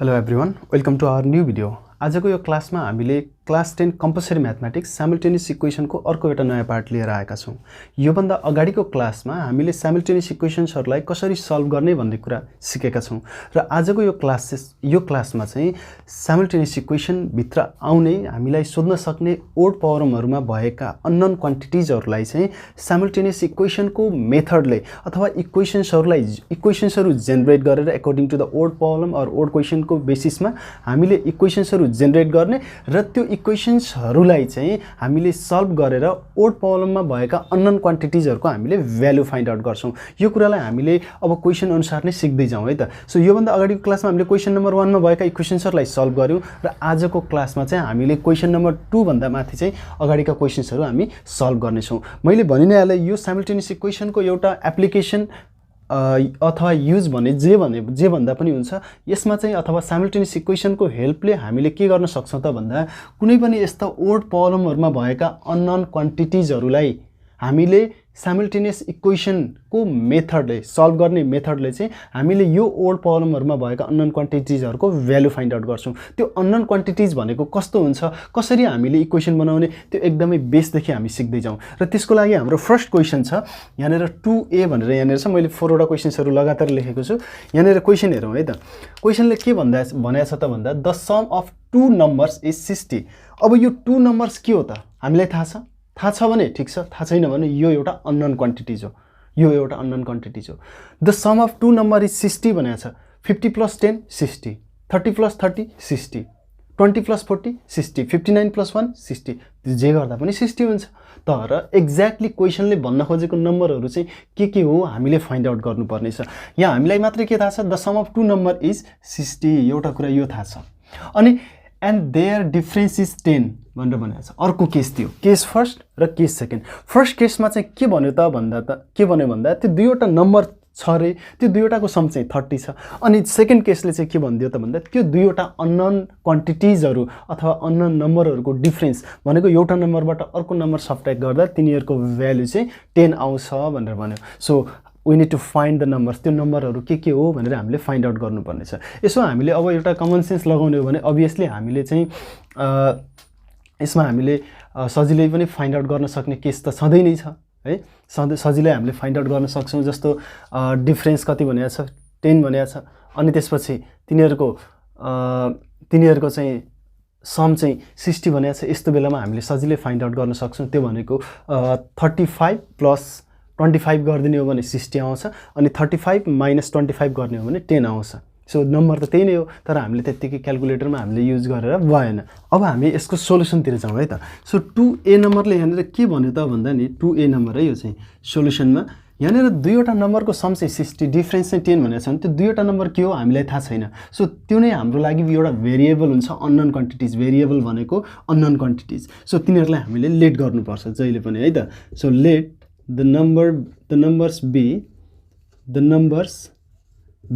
Hello everyone, welcome to our new video. आजको यो क्लासमा हामीले क्लास 10 कम्पलसरी म्याथमेटिक्स साइमल्टेनियस इक्वेसनको अर्को एउटा नयाँ पार्ट लिएर आएका छौं। यो भन्दा अगाडिको क्लासमा हामीले साइमल्टेनियस इक्वेसन्सहरुलाई कसरी सल्भ गर्ने भन्ने कुरा सिकेका छौं र आजको यो क्लासमा चाहिँ साइमल्टेनियस इक्वेसन भित्र आउने हामीलाई सोध्न सक्ने ओड प्रब्लमहरुमा भएका अननोन क्वान्टिटिजहरुलाई चाहिँ साइमल्टेनियस इक्वेसनको मेथडले अथवा इक्वेसन्सहरु जेनेरेट गरेर according to the word problem or word क्वेशनको बेसिसमा हामीले इक्वेसन्सहरु जेनेरेट गर्ने र त्यो इक्वेसन्सहरुलाई चाहिँ हामीले सल्भ गरेर ओड प्रब्लममा भएका अननोन क्वान्टिटिजहरुको हामीले भ्यालु फाइन्ड आउट गर्छौं। यो कुरालाई हामीले अब क्वेशन अनुसार नै सिक्दै जाउँ है त। सो यो भन्दा अगाडिको क्लासमा हामीले क्वेशन नम्बर 1 मा भएका इक्वेसन्सहरुलाई सल्भ गर्यौं र आजको क्लासमा चाहिँ हामीले क्वेशन नम्बर 2 भन्दा माथि चाहिँ अगाडिका क्वेशन्सहरु हामी सल्भ गर्ने छौं। मैले भनि नै हाले यो साइमल्टेनियस इक्वेसनको एउटा एप्लिकेसन अथवा युज भने जे भन्दा पनि हुन्छ। यसमा चाहिँ अथवा साइमल्टेनियस इक्वेसनको हेल्पले हामीले के गर्न सक्छौं त भन्दा कुनै पनि यस्ता ओड प्रब्लमहरुमा भएका अननोन क्वान्टिटिजहरुलाई हामीले साइमल्टेनियस इक्वेसनको मेथडले सल्भ गर्ने मेथडले चाहिँ हामीले यो ओड प्रब्लमहरुमा भएका अननोन क्वान्टिटिजहरुको भ्यालु फाइन्ड आउट गर्छौं। त्यो अननोन क्वान्टिटिज भनेको कस्तो हुन्छ, कसरी हामीले इक्वेसन बनाउने, त्यो एकदमै बेसदेखि हामी सिक्दै जाउँ। र त्यसको लागि हाम्रो फर्स्ट क्वेशन छ यहाँनेर 2a भनेर यहाँनेर छ। मैले 4 वटा क्वेशन्सहरु लगातार लेखेको छु। यहाँनेर क्वेशन हेरौँ है त। क्वेशनले के भनेछ त भन्दा the sum of two numbers is 60। अब यो टु नम्बर्स के हो त हामीलाई थाहा छ भने ठीक छ, थाहा छैन भने यो एउटा अननोन क्वान्टिटिज हो। यो एउटा अननोन क्वान्टिटिज हो। The sum of two number is 60 भनेको छ। 50 + 10 60, 30 + 30 60, 20 + 40 60, 59 + 1 60। जे गर्दा पनि 60 हुन्छ। तर एक्ज्याक्टली क्वेशनले भन्न खोजेको नम्बरहरु चाहिँ के हो हामीले फाइन्ड आउट गर्नुपर्ने छ। यहाँ हामीलाई मात्र के थाहा छ, the sum of two number is 60 एउटा कुरा यो थाहा छ। अनि एन्ड देयर डिफरेन्स इज 10 भनेर भनेको छ। अर्को केस थियो, केस फर्स्ट र केस सेकेन्ड। फर्स्ट केसमा चाहिँ के भन्यो भन्दा त्यो दुईवटा नम्बर छ रे, त्यो दुईवटाको सम चाहिँ 30 छ। अनि सेकेन्ड केसले चाहिँ के भन्दियो त भन्दा त्यो दुईवटा अननोन क्वान्टिटिजहरु अथवा अननोन नम्बरहरुको डिफरेन्स भनेको एउटा नम्बरबाट अर्को नम्बर सबट्र्याक्ट गर्दा तिनीहरुको भ्यालु चाहिँ 10 आउँछ भनेर भन्यो। So we need to find the numbers। त्यो नम्बरहरु के हो भनेर हामीले फाइन्ड आउट गर्नुपर्ने छ। यसो हामीले अब एउटा कमन सेन्स लगाउने हो भने obviously हामीले चाहिँ यसमा हामीले सजिलै पनि फाइन्ड आउट गर्न सक्ने केस त छँदै नै छ है। सजिलै हामीले फाइन्ड आउट गर्न सक्छौं। जस्तो डिफरेन्स कति भनेको छ 10 भनेको छ। अनि त्यसपछि तिनीहरुको चाहिँ सम चाहिँ 60 भनेको छ। यस्तो बेलामा हामीले सजिलै फाइन्ड आउट गर्न सक्छौं। त्यो भनेको 35 + 25 गरिदिने हो भने 60 आउँछ। अनि 35 - 25 गर्ने हो भने 10 आउँछ। सो नम्बर त त्यही नै हो, तर हामीले त्यतिकै क्याल्कुलेटरमा हामीले युज गरेर भएन। अब हामी यसको सोलुसनतिर जाउँ है त। सो 2a नम्बरले यहाँनेर के भन्यो त भन्दा नि 2a नम्बर है, यो चाहिँ सोलुसनमा यहाँनेर दुईवटा नम्बरको सम चाहिँ 60, डिफरेन्स चाहिँ 10 भनेको छ भने त्यो दुईवटा नम्बर के हो हामीलाई थाहा छैन। सो त्यो नै हाम्रो लागि एउटा भेरिएबल हुन्छ, अननोन क्वान्टिटिज। भेरिएबल भनेको अननोन क्वान्टिटिज। सो तिनीहरुलाई हामीले लेट गर्नुपर्छ जहिले पनि है त। So let the numbers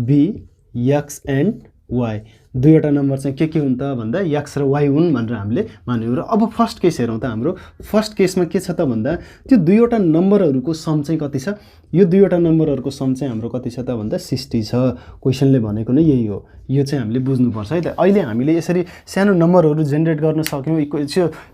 be x and y। दुईवटा नम्बर चाहिँ के हुन् त भन्दा x र y हुन् भनेर हामीले मान्यौ। र अब फर्स्ट केस हेरौँ त। हाम्रो फर्स्ट केसमा के छ त भन्दा त्यो दुईवटा नम्बरहरुको सम चाहिँ कति छ। यो दुईवटा नम्बरहरुको सम चाहिँ हाम्रो कति छ त भन्दा 60 छ। क्वेशनले भनेको नै यही हो। यो चाहिँ हामीले बुझ्नुपर्छ है त। अहिले हामीले यसरी सानो नम्बरहरु जेनेरेट गर्न सक्यौं।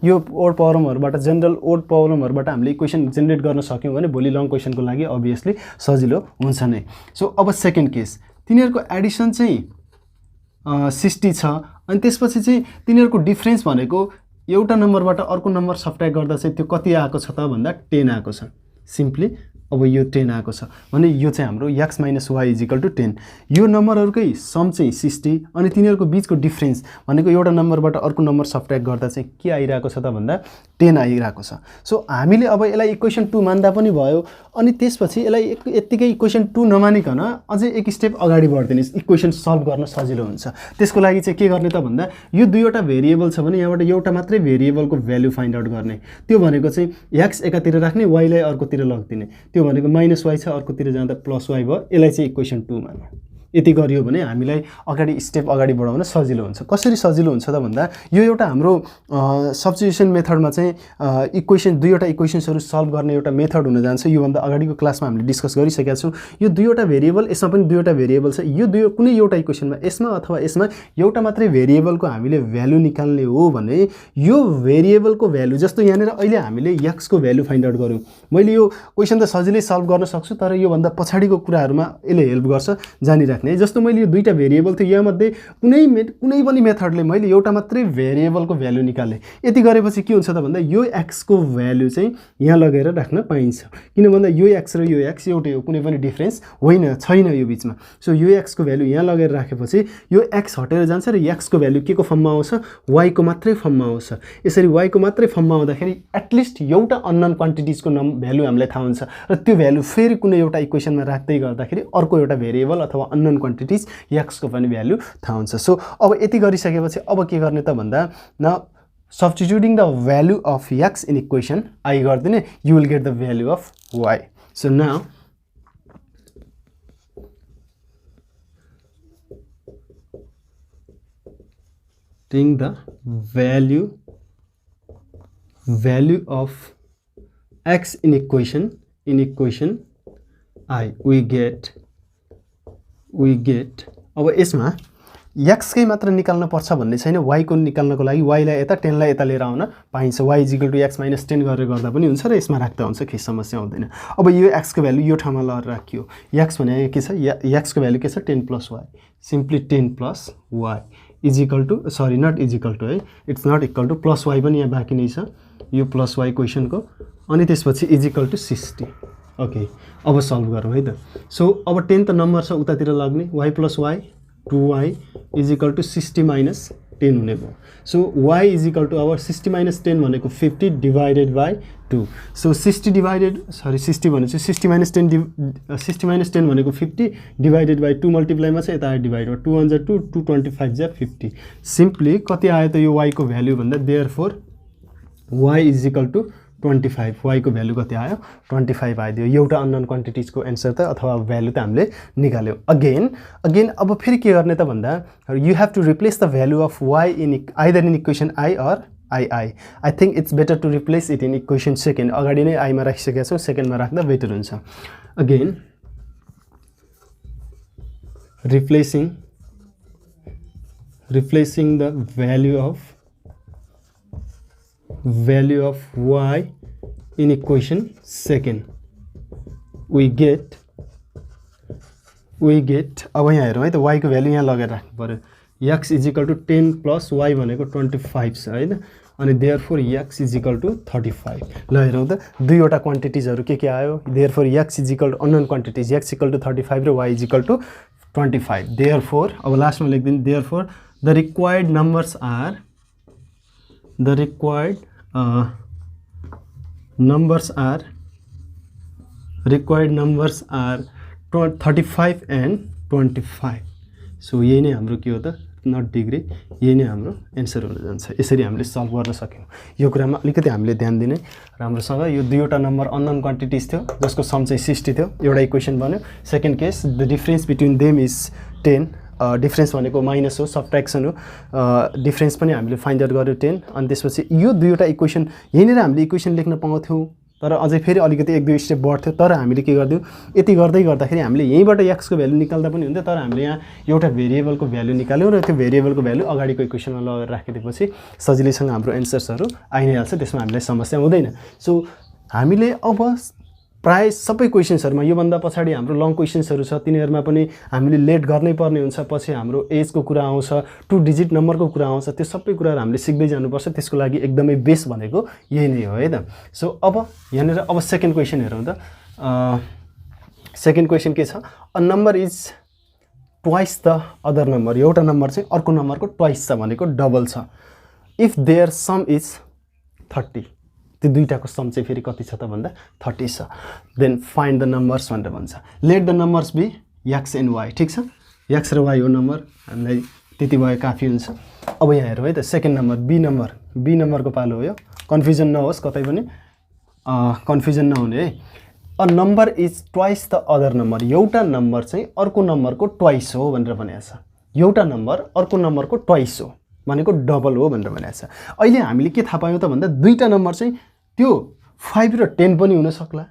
यो ओड प्रब्लमहरुबाट जनरल ओड प्रब्लमहरुबाट हामीले इक्वेसन जेनेरेट गर्न सक्यौं भने भोलि लङ क्वेशनको लागि obviously सजिलो हुन्छ नै। सो अब सेकेन्ड केस, तिनीहरुको एडिसन चाहिँ 60 छ। अनि त्यसपछि चाहिँ तिनीहरुको डिफरेन्स भनेको एउटा नम्बरबाट अर्को नम्बर सबट्र्याक्ट गर्दा चाहिँ त्यो कति आएको छ त भन्दा 10 आएको छ। सिम्पली अब यो 10 आएको छ भने यो चाहिँ हाम्रो x - y = 10। यो नम्बरहरुकै सम चाहिँ 60 अनि तिनीहरुको बीचको डिफरेन्स भनेको एउटा नम्बरबाट अर्को नम्बर सबट्र्याक्ट गर्दा चाहिँ के आइराको छ त भन्दा 10 आइराको छ। सो हामीले अब यसलाई इक्वेसन 2 मान्दा पनि भयो। अनि त्यसपछि यसलाई यतिकै इक्वेसन 2 नमानिकन अझै एक स्टेप अगाडि बढ्दिने, इक्वेसन सल्भ गर्न सजिलो हुन्छ। त्यसको लागि चाहिँ के गर्ने त भन्दा यो दुईवटा भेरिएबल छ भने यहाँबाट एउटा मात्रै भेरिएबलको भ्यालु फाइन्ड आउट गर्ने। त्यो भनेको चाहिँ x एकातिर राख्ने, y लाई अर्कोतिर लगिदिने। त्यो भनेको -y छ, अर्कोतिर जाँदा +y भयो। यसलाई चाहिँ इक्वेसन 2 मानौँ। यति गरियो भने हामीलाई अगाडि स्टेप अगाडि बढाउन सजिलो हुन्छ। कसरी सजिलो हुन्छ त भन्दा यो एउटा हाम्रो सब्स्टिट्युसन मेथडमा चाहिँ दुईवटा इक्वेसन्सहरू सल्भ गर्ने एउटा मेथड हुन जान्छ। योभन्दा अगाडिको क्लासमा हामीले डिस्कस गरिसकेका छौँ। यो दुईवटा भेरिएबल, यसमा पनि दुईवटा भेरिएबल छ। यो कुनै एउटा इक्वेसनमा यसमा अथवा यसमा एउटा मात्रै भेरिएबलको हामीले भ्यालु निकाल्ने हो भने यो भेरिएबलको भ्यालु जस्तो यहाँनिर अहिले हामीले x को भ्यालु फाइन्ड आउट गरौँ। मैले यो क्वेसन त सजिलै सल्भ गर्न सक्छु, तर योभन्दा पछाडिको कुराहरूमा यसले हेल्प गर्छ जानिराख्ने। जस्तो मैले यो दुईवटा भेरिएबल थियो, यहाँमध्ये कुनै पनि मेथडले मैले एउटा मात्रै भेरिएबलको भ्यालु निकालेँ। यति गरेपछि के हुन्छ त भन्दा यो x को भ्यालु चाहिँ यहाँ लगेर राख्न पाइन्छ। किन भन्दा यो x र यो x एउटै हो, कुनै पनि डिफ्रेन्स छैन यो बिचमा। सो यो x को भ्यालु यहाँ लगेर राखेपछि यो x हटेर जान्छ र x को भ्यालु के को फर्ममा आउँछ, y को मात्रै फर्ममा आउँछ। यसरी y को मात्रै फर्ममा आउँदाखेरि एटलिस्ट एउटा अननोन क्वान्टिटिजको भ्यालु हामीलाई थाहा हुन्छ र त्यो भ्यालु फेरि कुनै एउटा इक्वेसनमा राख्दै गर्दाखेरि अर्को एउटा भेरिएबल अथवा अननोन क्वान्टिटिज x को पनि भ्यालु थाहा हुन्छ। सो अब यति गरिसकेपछि अब के गर्ने त भन्दा substituting the value of x in equation I गरिदिने, you will get the value of y. So now taking the value of x in equation I we get अब यसमा x कै मात्र निकाल्न पर्छ भन्ने छैन, y को निकाल्नको लागि y लाई यता 10 लाई यता लिएर आउन पाइन्छ। y = x - 10 गरेर गर्दा पनि हुन्छ र यसमा राख्दा हुन्छ, केही समस्या हुँदैन। अब यो x को भ्यालु यो ठाउँमा लगेर राखियो। x भने के छ, x को भ्यालु के छ 10 + y, simply 10 + y sorry not equal to है, it's not equal to plus y पनि यहाँ बाँकी नै छ, यो प्लस y क्वेसनको, अनि त्यसपछि इजिकल टु 60। ओके, अब सल्भ गरौँ है त। सो अब 10 त नम्बर छ उतातिर लाग्ने, y + y 2y = 60 - 10 हुने भयो। सो y = अब 60 - 10 भनेको 50 डिवाइडेड बाई 2। सो 60 भनेपछि 60 - 10 भनेको 50 डिवाइडेड बाई 2 मल्टिप्लाईमा छ, यता डिवाइड भयो, 2 1 जा 2, 2 25 जा 50। सिम्पली कति आयो त यो y को भ्यालु भन्दा, देयरफोर y = 25। y को भ्यालु कति आयो 25 आइदियो। एउटा अननोन क्वान्टिटिजको एन्सर त अथवा भ्यालु त हामीले निकाल्यौँ। अगेन अब फेरि के गर्ने त भन्दा, you have to replace the value of y either in equation I or II। I think it's better to replace it in equation second. अगाडि नै I मा राखिसकेका छौँ, सेकेन्डमा राख्दा बेटर हुन्छ। Again replacing the value of y in equation second we get अब यहाँ हेरौँ है त, y को भ्यालु यहाँ लगेर राख्नु पर्यो। x = 10 + y भनेको 25 छ हैन, अनि देयरफोर x = 35। ल हेरौँ त दुईवटा क्वान्टिटिजहरू के आयो। Therefore x = unknown quantities, x = 35 र y = 25। देयरफोर अब लास्टमा लेख्दिनु, therefore the required numbers are required numbers are 35 and 25। So यही नै हाम्रो के हो त, नट डिग्री, यही नै हाम्रो एन्सर हुन जान्छ। यसरी हामीले सल्भ गर्न सक्यौँ। यो कुरामा अलिकति हामीले ध्यान दिने राम्रोसँग। यो दुईवटा नम्बर अननोन क्वान्टिटिज थियो जसको सम चाहिँ 60 थियो, एउटा इक्वेसन बन्यो। Second case the difference between them is 10। Difference भनेको माइनस हो, सब्ट्र्याक्सन हो। डिफरेन्स पनि हामीले फाइन्ड आउट गर्यो 10। अनि त्यसपछि यो दुईवटा इक्वेसन यहीँनिर हामीले इक्वेसन लेख्न पाउँथ्यौँ, तर अझै फेरि अलिकति 1-2 स्टेप बढ्थ्यो। तर हामीले के गर्दियौँ, यति गर्दाखेरि हामीले यहीँबाट x को भ्यालु निकाल्दा पनि हुन्थ्यो, तर हामीले यहाँ एउटा भेरिएबलको भ्यालु निकाल्यौँ र त्यो भेरिएबलको भ्यालु अगाडिको इक्वेसनमा लगेर राखिदिएपछि सजिलैसँग हाम्रो एन्सर्सहरू आइ नै हाल्छ, त्यसमा हामीलाई समस्या हुँदैन। सो हामीले अब प्राय सबै क्वेसन्सहरुमा योभन्दा पछाडि हाम्रो लङ क्वेसन्सहरु छ, तिनीहरुमा पनि हामीले लेट गर्नै पर्ने हुन्छ। पछि हाम्रो एजको कुरा आउँछ, 2 डिजिट नम्बरको कुरा आउँछ, त्यो सबै कुराहरु हामीले सिक्दै जानुपर्छ। त्यसको लागि एकदमै बेस भनेको यही नै हो है त। सो अब यहाँनिर अब सेकेन्ड क्वेसन हेरौँ त। सेकेन्ड क्वेसन के छ, a number is twice the other number. एउटा नम्बर चाहिँ अर्को नम्बरको ट्वाइस छ भनेको डबल छ। इफ देयर सम इज 30, त्यो दुईटाको सम चाहिँ फेरि कति छ त भन्दा 30 छ। देन फाइन्ड द नम्बर्स भनेर भन्छ। Let the numbers be x and y। ठीक छ, x र y हो नम्बर, हामीलाई त्यति भए काफी हुन्छ। अब यहाँ हेरौँ है त, सेकेन्ड नम्बर बी नम्बरको पालो हो यो। कन्फ्युजन नहोस्, कतै पनि कन्फ्युजन नहुने है। A number is twice the other number, एउटा नम्बर चाहिँ अर्को नम्बरको ट्वाइस हो भनेर भनेको छ। एउटा नम्बर अर्को नम्बरको ट्वाइस हो भनेको डबल हो भनेर भनेको छ। अहिले हामीले के थाहा पायौँ त भन्दा दुईटा नम्बर चाहिँ त्यो 5 र 10 पनि हुन सक्ला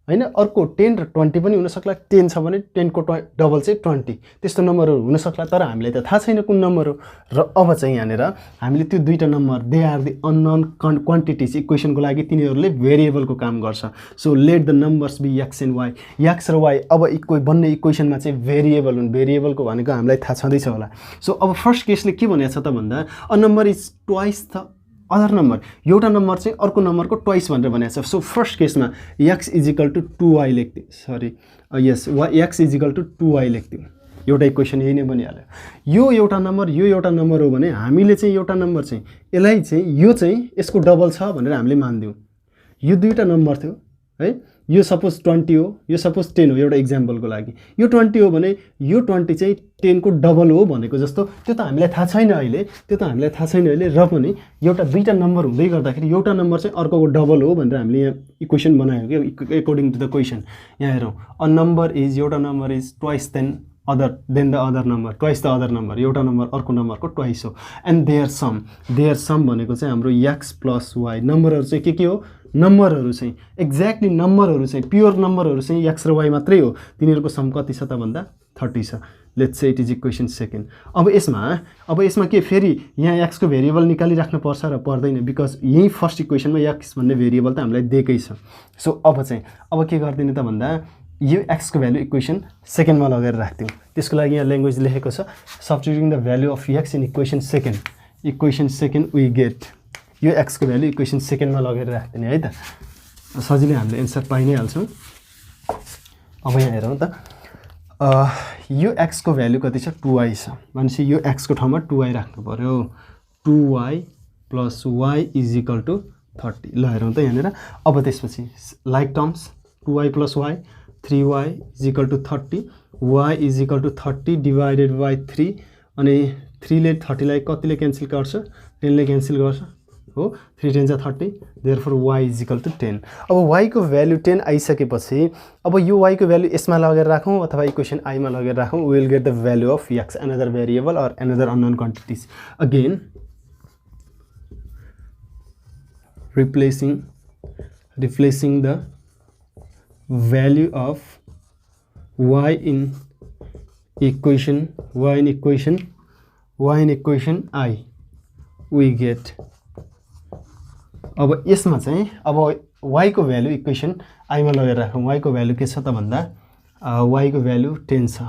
हैन, अर्को 10 र 20 पनि हुन सक्ला। 10 छ भने 10 को डबल चाहिँ 20, त्यस्तो नम्बरहरू हुन सक्ला, तर हामीलाई त थाहा छैन कुन नम्बर हो। र अब चाहिँ यहाँनिर हामीले त्यो दुईटा number they are the unknown quantities इक्वेसनको लागि तिनीहरूले भेरिएबलको काम गर्छ। So let the numbers be x and y, x र वाई अब बन्ने इक्वेसनमा चाहिँ भेरिएबल हुन्। भेरिएबलको भनेको हामीलाई थाहा छँदैछ होला। सो अब फर्स्ट केसले के भनेको छ त भन्दा a number is twice the other number, एउटा नम्बर चाहिँ अर्को नम्बरको ट्वाइस भनेर भनेको छ। सो फर्स्ट केसमा x इजिकल टु 2y लेख्थ्यौँ, सरी यस x इजिकल टु 2y लेख्थ्यौँ। एउटा इक्वेसन यही नै बनिहाल्यो। यो एउटा नम्बर यो एउटा नम्बर हो भने हामीले चाहिँ एउटा नम्बर चाहिँ यसलाई चाहिँ यो चाहिँ यसको डबल छ भनेर हामीले मान्दियौँ। यो दुईवटा नम्बर थियो है, यो सपोज 20 हो, यो सपोज 10 हो, एउटा इक्जाम्पलको लागि। यो 20 हो भने यो 20 चाहिँ 10 को डबल हो भनेको जस्तो, त्यो त हामीलाई थाहा छैन अहिले, र पनि एउटा दुईटा नम्बर हुँदै गर्दाखेरि एउटा नम्बर चाहिँ अर्कोको डबल हो भनेर हामीले यहाँ इक्वेसन बनायौँ कि एकोर्डिङ टु द क्वेसन। यहाँ हेरौँ, अ नम्बर इज, एउटा number is twice than the other number, twice the other number, एउटा नम्बर अर्को नम्बरको ट्वाइस हो। एन्ड देयर सम भनेको चाहिँ हाम्रो एक्स प्लस वाई, नम्बरहरू चाहिँ के हो, नम्बरहरू चाहिँ एक्ज्याक्टली नम्बरहरू चाहिँ प्योर नम्बरहरू चाहिँ एक्स र वाई मात्रै हो। तिनीहरूको सम कति छ त भन्दा 30 छ। Let's say it is equation second. अब यसमा के फेरि यहाँ एक्सको भेरिएबल निकालिराख्नु पर्छ र पर्दैन, बिकज यही फर्स्ट इक्वेसनमा एक्स भन्ने भेरिएबल त हामीलाई दिएकै छ। सो अब के गरिदिने त भन्दा यो एक्सको भ्यालु इक्वेसन सेकेन्डमा लगेर राख्थ्यौँ। त्यसको लागि यहाँ ल्याङ्ग्वेज लेखेको छ, substituting the value of x in equation second we get, यो एक्सको भ्यालु इक्वेसन सेकेन्डमा लगेर राख्दिने है त, सजिलै हामीले एन्सर पाइ नै हाल्छौँ। अब यहाँ हेरौँ त, यो एक्सको भ्यालु कति छ, 2y छ भनेपछि यो एक्सको ठाउँमा 2y राख्नु पर्यो। 2y plus y is equal to 30। ल हेरौँ त यहाँनिर, अब त्यसपछि like terms 2y plus y, 3y is equal to 30, y is equal to 30 divided by 3, अनि 3 ले 30 लाई कतिले क्यान्सल गर्छ, 10 ले क्यान्सल गर्छ हो, 3 10 30, therefore y is equal to 10। अब y को भ्यालु 10 आइसकेपछि अब यो y को भ्यालु यसमा लगेर राखौँ अथवा इक्वेसन आई मा लगेर राखौँ, we will get the value of x, another variable or another unknown quantities. Again replacing the value of y in equation I, we get। अब यसमा चाहिँ अब y को भ्यालु इक्वेसन आई मा लगेर राखौँ। y को भ्यालु के छ त भन्दा y को भ्यालु 10 छ,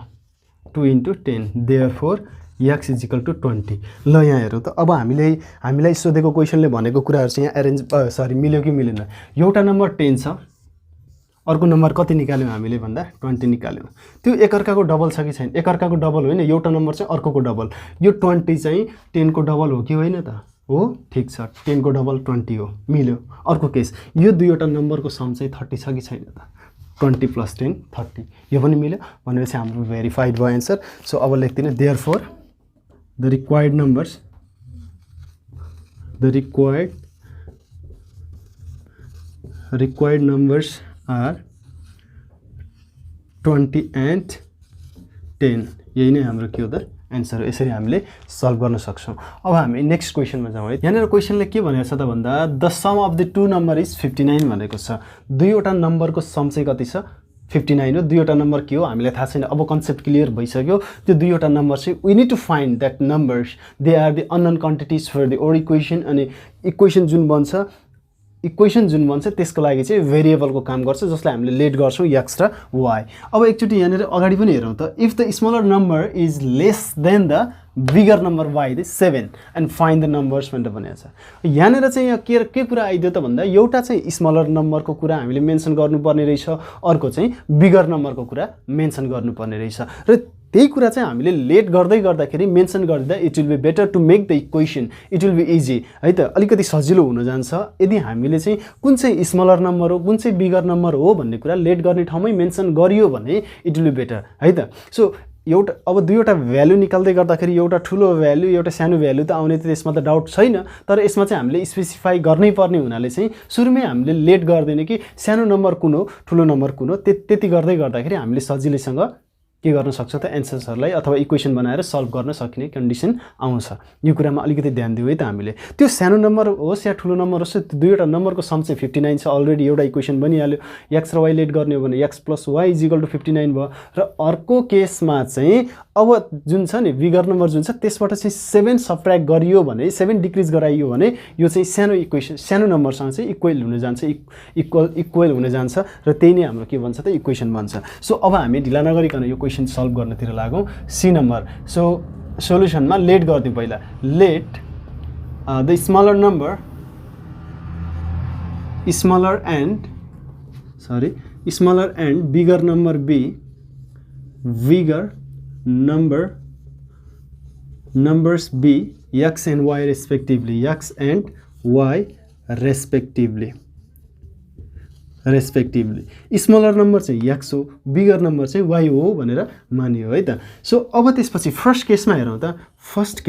2 × 10, therefore x is equal to 20। ल यहाँ हेरौँ त, अब हामीलाई सोधेको क्वेसनले भनेको कुराहरू चाहिँ यहाँ मिल्यो कि मिलेन। एउटा नम्बर 10 छ, अर्को नम्बर कति निकाल्यौँ हामीले भन्दा 20 निकाल्यौँ। त्यो एकअर्काको डबल छ कि छैन, एकअर्काको डबल होइन, एउटा नम्बर चाहिँ अर्कोको डबल। यो 20 चाहिँ 10 को डबल हो कि होइन त, हो ठिक छ, 10 को डबल 20 हो, मिल्यो। अर्को केस, यो दुईवटा नम्बरको सम चाहिँ 30 छ कि छैन त, 20 + 10 30, यो पनि मिल्यो भनेपछि हाम्रो भेरिफाइड भयो एन्सर। सो अब लेख्दिनँ, therefore the required numbers are 20 and 10। यही नै हाम्रो के हो त एन्सर हो। यसरी हामीले सल्भ गर्न सक्छौँ। अब हामी नेक्स्ट क्वेसनमा जाउँ है। यहाँनिर क्वेसनले के भनेको छ त भन्दा the sum of the two number is 59 भनेको छ। दुईवटा नम्बरको सम चाहिँ कति छ, 59 हो। दुईवटा नम्बर के हो हामीलाई थाहा छैन, अब कन्सेप्ट क्लियर भइसक्यो। त्यो दुईवटा नम्बर चाहिँ we need to find that numbers, they are the unknown quantities for the our equation. अनि इक्वेसन जुन बन्छ त्यसको लागि चाहिँ भेरिएबलको काम गर्छ, जसलाई हामीले लेट गर्छौँ एक्स र वाई। अब एकचोटि यहाँनिर अगाडि पनि हेरौँ त, if the smaller number is lace than the bigger number by the 7 and find the numbers भनेर भनेको छ। यहाँनिर चाहिँ यहाँ के कुरा आइदियो त भन्दा एउटा चाहिँ स्मलर नम्बरको कुरा हामीले मेन्सन गर्नुपर्ने रहेछ, अर्को चाहिँ बिगर नम्बरको कुरा मेन्सन गर्नुपर्ने रहेछ। र त्यही कुरा चाहिँ हामीले लेट गर्दाखेरि मेन्सन गर्दा it will be better to make the equation, it will be easy है त, अलिकति सजिलो हुन जान्छ। यदि हामीले चाहिँ कुन चाहिँ स्मलर नम्बर हो कुन चाहिँ बिगर नम्बर हो भन्ने कुरा लेट गर्ने ठाउँमै मेन्सन गरियो भने इट विल बी बेटर है त। सो एउटा अब दुईवटा भ्यालु निकाल्दै गर्दाखेरि एउटा ठुलो भ्यालु एउटा सानो भ्यालु त आउने त त्यसमा त डाउट छैन, तर यसमा चाहिँ हामीले स्पेसिफाई गर्नै पर्ने हुनाले चाहिँ सुरुमै हामीले लेट गर्दैन कि सानो नम्बर कुन हो ठुलो नम्बर कुन हो। त्यति गर्दै गर्दाखेरि हामीले सजिलैसँग के गर्न सक्छ त एन्सर्सहरूलाई अथवा इक्वेसन बनाएर सल्भ गर्न सकिने कन्डिसन आउँछ। यो कुरामा अलिकति ध्यान दिउँ है त हामीले। त्यो सानो नम्बर होस् या ठुलो नम्बर होस् दुईवटा नम्बरको सम चाहिँ 59 छ। अलरेडी एउटा इक्वेसन बनिहाल्यो, x र y लेट गर्ने हो भने x + y = 59 भयो। र अर्को केसमा चाहिँ अब जुन छ नि बिगर नम्बर जुन छ त्यसबाट चाहिँ 7 सबट्र्याक्ट गरियो भने 7 डिक्रिज गराइयो भने यो चाहिँ सानो इक्वेसन सानो नम्बरसँग चाहिँ इक्वल हुन जान्छ, इक्वल हुन जान्छ र त्यही नै हाम्रो के भन्छ त इक्वेसन भन्छ। सो अब हामी ढिला नगरिकन यो क्वेसन सल्भ गर्नतिर लागौँ। C number. सो सोलुसनमा लेट गरिदिउँ पहिला। Let the smaller number smaller and bigger number be bigger numbers be x and y respectively, x and y respectively। Smaller number चाहिँ x हो, बिगर नम्बर चाहिँ y हो भनेर मानियो है त। सो अब त्यसपछि फर्स्ट केसमा हेरौँ त। फर्स्ट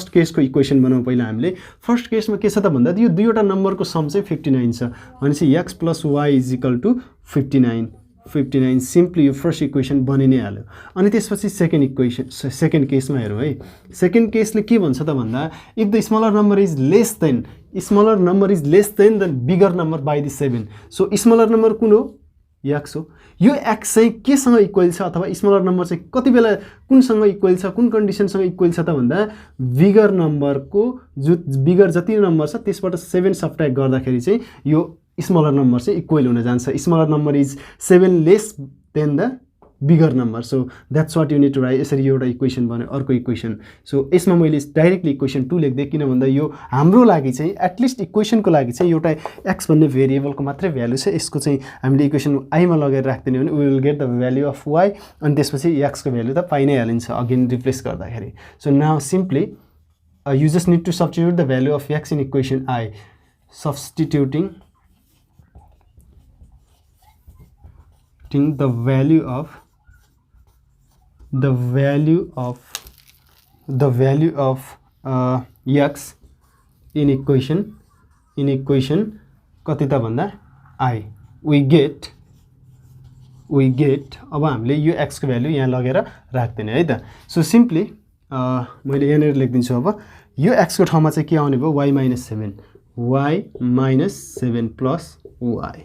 केसको इक्वेसन बनाउँ पहिला हामीले। फर्स्ट केसमा के छ त भन्दा यो दुईवटा नम्बरको सम चाहिँ 59 छ भनेपछि x + y = 59 सिम्पली यो फर्स्ट इक्वेसन बनि नै हाल्यो। अनि त्यसपछि सेकेन्ड केसमा हेरौँ है। सेकेन्ड केसले के भन्छ त भन्दा if the smaller number is lace than the bigger number by the 7। So smaller number कुन हो x हो। यो x चाहिँ केसँग इक्वल छ अथवा स्मलर नम्बर चाहिँ कति बेला कुनसँग इक्वल छ कुन कन्डिसनसँग इक्वल छ त भन्दा बिगर नम्बरको बिगर जति नम्बर छ त्यसबाट 7 सबट्र्याक्ट गर्दाखेरि चाहिँ यो स्मलर नम्बर चाहिँ इक्वल हुन जान्छ। Smaller number is 7 less than the bigger number. So that's what you need to write. यसरी एउटा इक्वेसन बन्यो। अर्को इक्वेसन। सो यसमा मैले डाइरेक्टली इक्वेसन 2 लेख्दै किन भन्दा यो हाम्रो लागि चाहिँ एटलिस्ट इक्वेसनको लागि चाहिँ एउटा x भन्ने भेरिएबलको मात्रै भ्यालु छ। यसको चाहिँ हामीले इक्वेसन आईमा लगेर राख्दिने हो भने we will get the value of y अनि त्यसपछि x को भ्यालु त पाइ नै हालिन्छ अगेन रिप्लेस गर्दाखेरि। So now simply you just need to substitute the value of x in equation I। Substituting the value of x in equation कति त भन्दा I we get अब हामीले यो x को भ्यालु यहाँ लगेर राख्दिने है त। सो सिम्पली मैले यहाँनिर लेखिदिन्छु। अब यो x को ठाउँमा चाहिँ के आउने भयो y - 7 प्लस y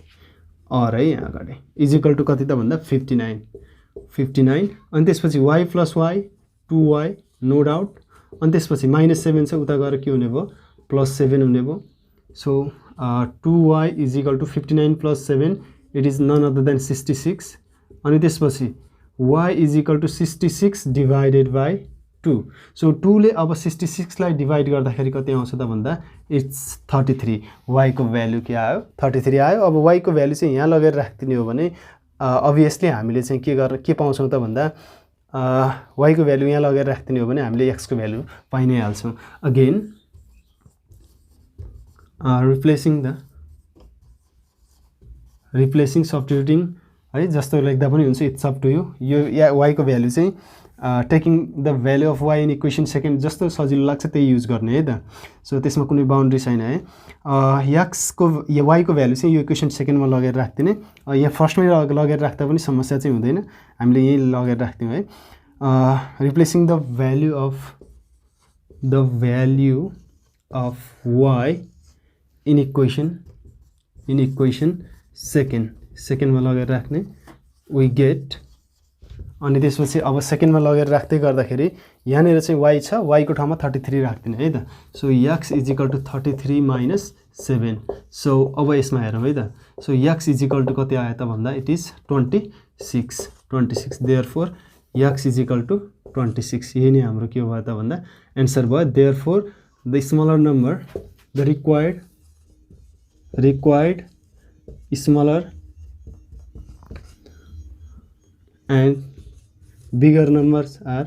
और है यहाँ अगाडि इजिकल टु कति त भन्दा 59 अनि त्यसपछि y + y 2y no doubt अनि त्यसपछि -7 छ उता गएर के हुने भयो +7 हुने भयो। So 2y = 59 + 7 it is none other than 66 अनि त्यसपछि y = 66 डिभाइडेड बाई 2। सो 2 ले अब 66 लाई डिभाइड गर्दाखेरि कति आउँछ त भन्दा इट्स 33। y को भ्यालु के आयो 33 आयो। अब y को भ्यालु चाहिँ यहाँ लगेर राख्दिने हो भने अभियसली हामीले चाहिँ के पाउँछौँ त भन्दा y को भ्यालु यहाँ लगेर राख्दिने हो भने हामीले x को भ्यालु पाइ नै हाल्छौँ। अगेन रिप्लेसिङ सब्स्टिट्युटिङ है जस्तो लेख्दा पनि हुन्छ। It's up to you. यो y को भ्यालु चाहिँ taking the value of y in equation second जस्तो सजिलो लाग्छ त्यही युज गर्ने है त। सो त्यसमा कुनै बाउन्ड्री छैन है। y को भ्यालु चाहिँ यो इक्वेसन सेकेन्डमा लगेर राख्दिने। यहाँ फर्स्टमै लगेर राख्दा पनि समस्या चाहिँ हुँदैन, हामीले यही लगेर राख्दियौँ है। Replacing the value of y in equation सेकेन्डमा लगेर राख्ने वी गेट अनि त्यसपछि अब सेकेन्डमा लगेर राख्दै गर्दाखेरि यहाँनिर चाहिँ y छ y को ठाउँमा 33 राख्दिने है त। So x = 33 - 7। सो अब यसमा हेरौँ है त। सो x = कति आयो त भन्दा इट इज 26 देयरफोर x = 26। यही नै हाम्रो के भयो त भन्दा एन्सर भयो। Therefore the smaller number the required smaller and bigger numbers are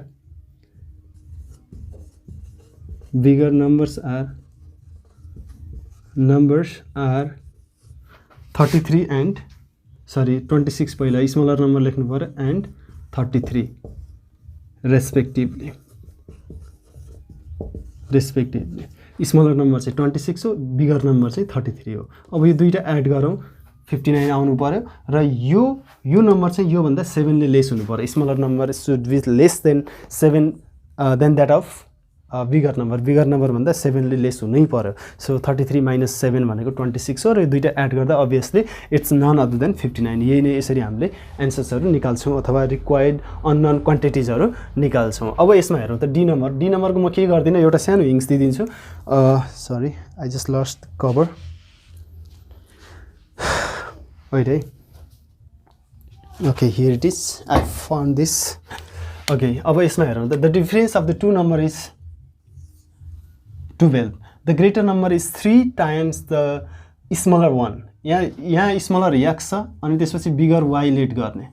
33 and 26 पहिला स्मलर नम्बर लेख्नु पर्यो एन्ड 33 रेस्पेक्टिभली स्मलर नम्बर चाहिँ 26 हो, बिगर नम्बर चाहिँ 33 हो। अब यो दुईटा एड गरौँ 59 आउनु पर्यो र यो नम्बर चाहिँ योभन्दा 7 ले लेस हुनु पर्यो। Smaller number should be less than 7 than that of bigger number भन्दा 7 ले लेस हुनै पर्यो। सो 33 माइनस 7 भनेको 26 हो र यो दुईटा एड गर्दा obviously it's none other than 59। यही नै यसरी हामीले एन्सर्सहरू निकाल्छौँ अथवा रिक्वायर्ड अननोन क्वान्टिटिजहरू निकाल्छौँ। अब यसमा हेरौँ त डी नम्बरको म के गर्दिनँ, एउटा सानो हिङ्स दिइदिन्छु। Sorry I just lost cover, wait है। Okay here it is, I found this. Okay अब यसमा हेरौँ त the difference of the two number is 12। The greater number is 3 times the smaller one. यहाँ स्मलर एक्स छ अनि त्यसपछि बिगर why late गर्ने।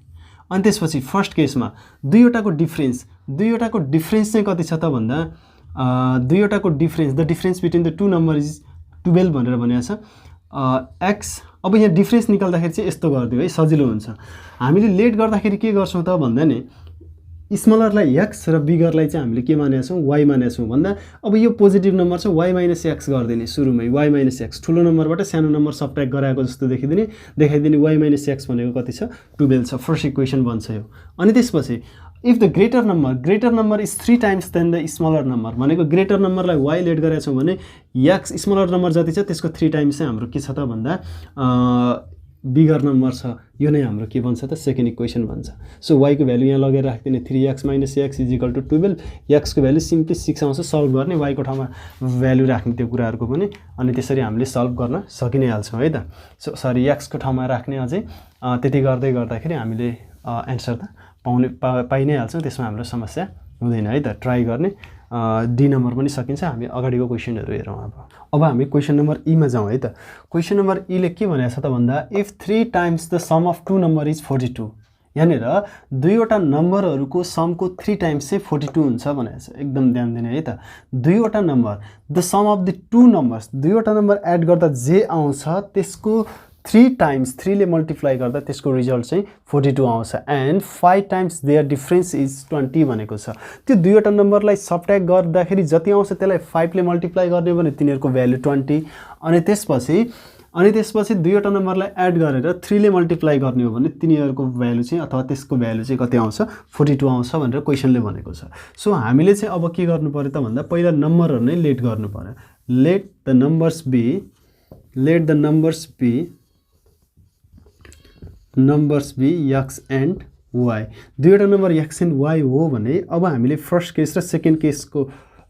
अनि त्यसपछि फर्स्ट केसमा दुईवटाको डिफरेन्स चाहिँ कति छ त भन्दा दुईवटाको difference, the difference between the two number is 12 भनेर भनेको छ। एक्स, अब यहाँ डिफरेन्स निकाल्दाखेरि चाहिँ यस्तो गरिदियो है, सजिलो हुन्छ। हामीले लेट गर्दाखेरि के गर्छौँ त भन्दा नि स्मलरलाई एक्स र बिगरलाई चाहिँ हामीले के मानेका छौँ, वाइ मानेका छौँ भन्दा अब यो पोजिटिभ नम्बर छ वाइ माइनस एक्स गरिदिने सुरुमै, वाइ माइनस एक्स ठुलो नम्बरबाट सानो नम्बर सबट्र्याक्ट गराएको जस्तो देखाइदिने वाइ माइनस एक्स भनेको कति छ 12 छ। फर्स्ट इक्वेसन बन्छ यो। अनि त्यसपछि if the greater number is 3 times than the smaller number भनेको ग्रेटर नम्बरलाई वाइ लेट गरेका छौँ भने एक्स स्मलर नम्बर जति छ त्यसको 3 टाइम्स चाहिँ हाम्रो के छ त भन्दा बिगर नम्बर छ। यो नै हाम्रो के भन्छ त सेकेन्ड इक्वेसन भन्छ। सो वाइको भ्यालु यहाँ लगेर राख्दिने 3x minus x is equal to 12। एक्सको भ्यालु सिम्पली 6 आउँछ, सल्भ गर्ने वाइको ठाउँमा भ्यालु राख्ने त्यो कुराहरूको पनि, अनि त्यसरी हामीले सल्भ गर्न सकि नै हाल्छौँ है त। सो सरी एक्सको ठाउँमा राख्ने अझै त्यति गर्दाखेरि हामीले एन्सर त पाइ नै हाल्छौँ, त्यसमा हाम्रो समस्या हुँदैन है त। ट्राई गर्ने डी नम्बर पनि सकिन्छ। हामी अगाडिको क्वेसनहरू हेरौँ। अब हामी क्वेसन नम्बर ईमा जाउँ है त। क्वेसन नम्बर ईले के भनेको छ त भन्दा if 3 times the sum of two number is 42। यहाँनिर दुईवटा नम्बरहरूको समको 3 टाइम्स चाहिँ 42 हुन्छ भनेको छ। एकदम ध्यान दिने है त। दुईवटा number, the sum of the two numbers, दुईवटा नम्बर एड गर्दा जे आउँछ त्यसको 3 टाइम्स 3 ले मल्टिप्लाई गर्दा त्यसको रिजल्ट चाहिँ 42 आउँछ। And 5 times their difference is 20 भनेको छ। त्यो दुईवटा नम्बरलाई सबट्र्याक्ट गर्दाखेरि जति आउँछ त्यसलाई 5 ले मल्टिप्लाई गर्ने भने तिनीहरूको भ्यालु 20। अनि त्यसपछि दुईवटा नम्बरलाई एड गरेर 3 ले मल्टिप्लाई गर्ने हो भने तिनीहरूको भ्यालु चाहिँ अथवा त्यसको भ्यालु चाहिँ कति आउँछ 42 आउँछ भनेर क्वेसनले भनेको छ। सो हामीले चाहिँ अब के गर्नु पर्यो त भन्दा पहिला नम्बरहरू नै लेट गर्नु पर्यो। Let the numbers be x and y. दुईवटा नम्बर एक्स एन्ड वाइ हो भने अब हामीले फर्स्ट केस र सेकेन्ड केसको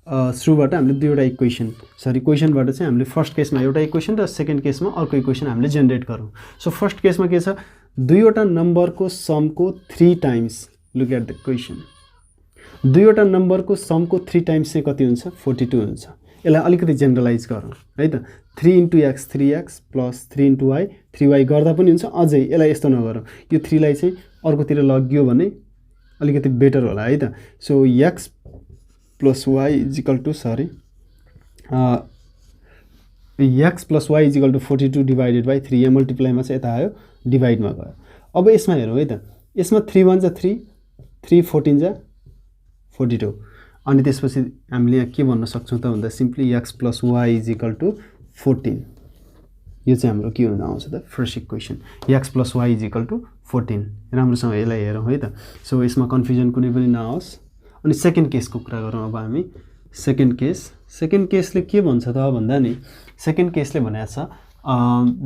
थ्रुबाट हामीले दुईवटा क्वेसनबाट चाहिँ हामीले फर्स्ट केसमा एउटा इक्वेसन र सेकेन्ड केसमा अर्को इक्वेसन हामीले जेनेरेट गरौँ। सो फर्स्ट केसमा के छ, दुईवटा नम्बरको समको 3 times, look at the question, दुईवटा नम्बरको समको 3 टाइम्स चाहिँ कति हुन्छ 42 हुन्छ। यसलाई अलिकति जेनरलाइज गरौँ है त। 3 × x 3x plus 3 × y 3y गर्दा पनि हुन्छ। अझै यसलाई यस्तो नगरौँ, यो 3 लाई चाहिँ अर्कोतिर लगियो भने अलिकति बेटर होला है त। So x plus y is equal to x plus y is equal to 42 divided by 3। यहाँ मल्टिप्लाईमा चाहिँ यता आयो, डिभाइडमा गयो। अब यसमा हेरौँ है त। यसमा 3 1 जा 3, 3 14 जा 42। अनि त्यसपछि हामीले यहाँ के भन्न सक्छौँ त भन्दा simply x plus y is equal to 14। यो चाहिँ हाम्रो के हुन आउँछ त first equation, x plus y is equal to 14। राम्रोसँग यसलाई हेरौँ है त। सो यसमा कन्फ्युजन कुनै पनि नहोस्। अनि सेकेन्ड केसको कुरा गरौँ अब हामी। सेकेन्ड केसले के भन्छ त भन्दा नि सेकेन्ड केसले भनेको छ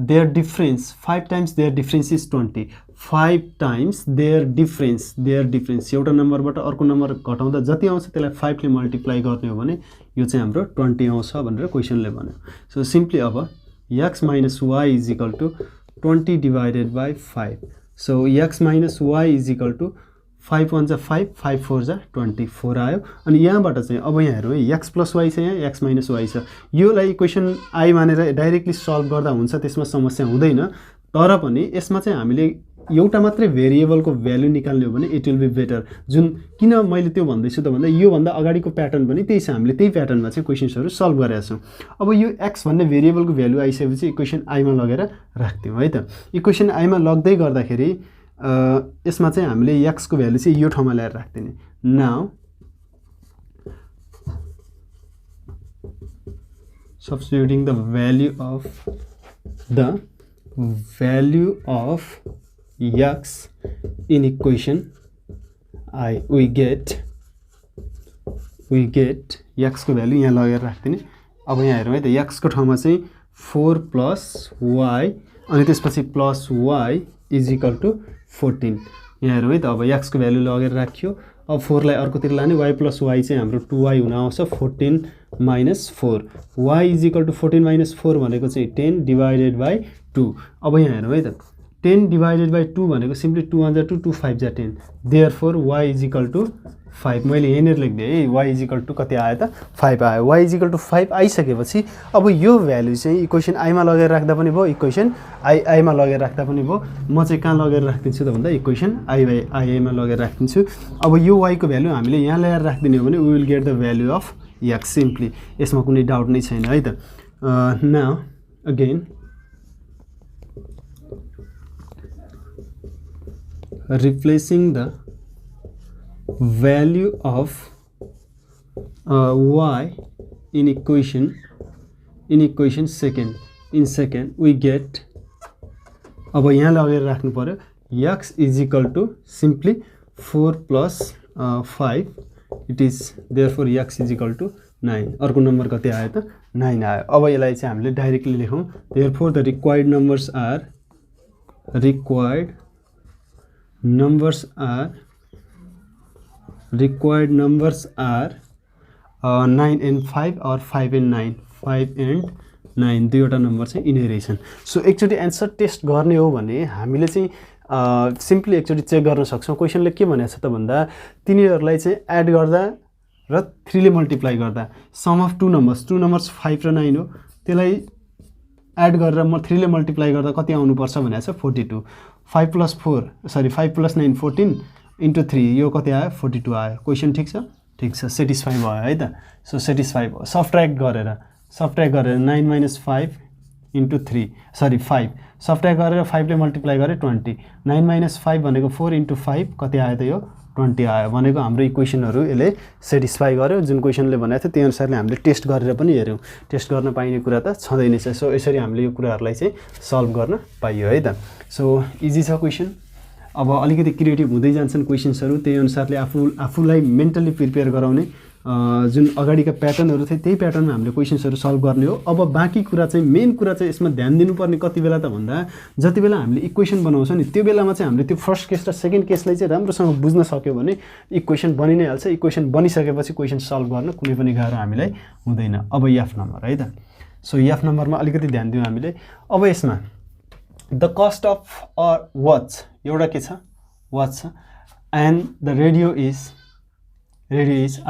their difference 5 times their difference is 20। 5 times their difference एउटा नम्बरबाट अर्को नम्बर घटाउँदा जति आउँछ त्यसलाई 5 ले मल्टिप्लाई गर्ने हो भने यो चाहिँ हाम्रो 20 आउँछ भनेर क्वेसनले भन्यो। सो सिम्पली अब x minus y is equal to 20 divided by 5। So x minus y is equal to 5 1 जा 5, 5 4 जा 24 आयो। अनि यहाँबाट चाहिँ अब यहाँ हेरौँ है, x प्लस y छ, यहाँ x माइनस y छ। योलाई इक्वेसन आई मानेर डाइरेक्टली सल्भ गर्दा हुन्छ, त्यसमा समस्या हुँदैन। तर पनि यसमा चाहिँ हामीले एउटा मात्रै भेरिएबलको भ्यालु निकाल्ने हो भने इट विल बी बेटर। जुन किन मैले त्यो भन्दैछु त भन्दा योभन्दा अगाडिको प्याटर्न पनि त्यही छ, हामीले त्यही प्याटर्नमा चाहिँ क्वेसन्सहरू सल्भ गरेका छौँ। अब यो x भन्ने भेरिएबलको भ्यालु आइसकेपछि इक्वेसन आईमा लगेर राख्थ्यौँ है त। इक्वेसन आईमा लग्दै गर्दाखेरि यसमा चाहिँ हामीले x को भ्यालु चाहिँ यो ठाउँमा ल्याएर राख्दिने। Now substituting the value of x in equation I, we get x को भ्यालु यहाँ लगेर राख्दिने। अब यहाँ हेरौँ है त, x को ठाउँमा चाहिँ 4 + y अनि त्यसपछि +y = 14। यहाँ हेरौँ है त, अब x को भ्यालु लगेर राख्यो। अब 4 लाई अर्कोतिर लाने, y + y चाहिँ हाम्रो 2y हुन आउँछ, 14 - 4। y = 14 - 4 भनेको चाहिँ 10/2। अब यहाँ हेरौँ है त, 10/2 भनेको सिम्पली 2 * 2 2 5 = 10। Therefore y = 5। मैले यहाँनिर लेख्दिएँ है, y = कति आयो त, 5 आयो। y = 5 आइसकेपछि अब यो भ्यालु चाहिँ इक्वेसन i मा लगेर राख्दा पनि भयो, इक्वेसन i मा लगेर राख्दा पनि भयो। म चाहिँ कहाँ लगेर राख्दिन्छु त भन्दा इक्वेसन i मा लगेर राख्दिन्छु। अब यो y को भ्यालु हामीले यहाँ ल्याएर राख्दिने हो भने we will get the value of x simply. यसमा कुनै डाउट नै छैन है त। Now again replacing the value of y in equation second we get, अब यहाँ लगेर राख्नु पर्यो, x = simply 4 + 5, it is therefore x = 9। अर्को नम्बर कति आयो त, 9 आयो। अब यसलाई चाहिँ हामीले डाइरेक्टली लेखौँ, therefore the required numbers are 9 and 5 or 5 and 9, 5 and 9 दुईवटा नम्बर चाहिँ यिनै रहेछन्। सो एकचोटि एन्सर टेस्ट गर्ने हो भने हामीले चाहिँ सिम्पली एकचोटि चेक गर्न सक्छौँ। क्वेसनले के भनेको छ त भन्दा तिनीहरूलाई चाहिँ एड गर्दा र 3 ले मल्टिप्लाई गर्दा सम अफ टु नम्बर्स 5 र 9 हो, त्यसलाई एड गरेर 3 ले मल्टिप्लाई गर्दा कति आउनुपर्छ भनेको छ 42। 5 + 9 14 * 3 यो कति आयो 42 आयो। क्वेसन ठिक छ, ठिक छ, सेटिस्फाई भयो है त। सो सेटिस्फाई भयो। सब्ट्र्याक्ट गरेर 9 - 5 * 3 5 सब्ट्र्याक्ट गरेर 5 ले मल्टिप्लाई गरे 20। 9 - 5 भनेको 4 * 5 कति आयो त, यो 20 आयो। भनेको हाम्रो इक्वेसनहरू यसले सेटिस्फाई गर्यो। जुन क्वेसनले भनेको थियो त्यही अनुसारले हामीले टेस्ट गरेर पनि हेऱ्यौँ। टेस्ट गर्न पाइने कुरा त छँदै नै छ। सो यसरी हामीले यो कुराहरूलाई चाहिँ सल्भ गर्न पाइयो है त। सो इजी छ क्वेसन। अब अलिकति क्रिएटिभ हुँदै जान्छन् क्वेसन्सहरू, त्यही अनुसारले आफूलाई मेन्टली प्रिपेयर गराउने जुन अगाडिका प्याटर्नहरू थिए त्यही प्याटर्नमा हामीले क्वेसन्सहरू सल्भ गर्ने हो। अब बाँकी कुरा चाहिँ मेन कुरा चाहिँ यसमा ध्यान दिनुपर्ने कति बेला त भन्दा जति बेला हामीले इक्वेसन बनाउँछौँ नि त्यो बेलामा चाहिँ हामीले त्यो फर्स्ट केस र सेकेन्ड केसलाई चाहिँ राम्रोसँग बुझ्न सक्यो भने इक्वेसन बनि नै हाल्छ। इक्वेसन बनिसकेपछि क्वेसन सल्भ गर्न कुनै पनि गाह्रो हामीलाई हुँदैन। अब एफ नम्बर है त। सो एफ नम्बरमा अलिकति ध्यान दिउँ हामीले। अब यसमा the cost of a watch एउटा के छ, वाच छ, and the radio is RS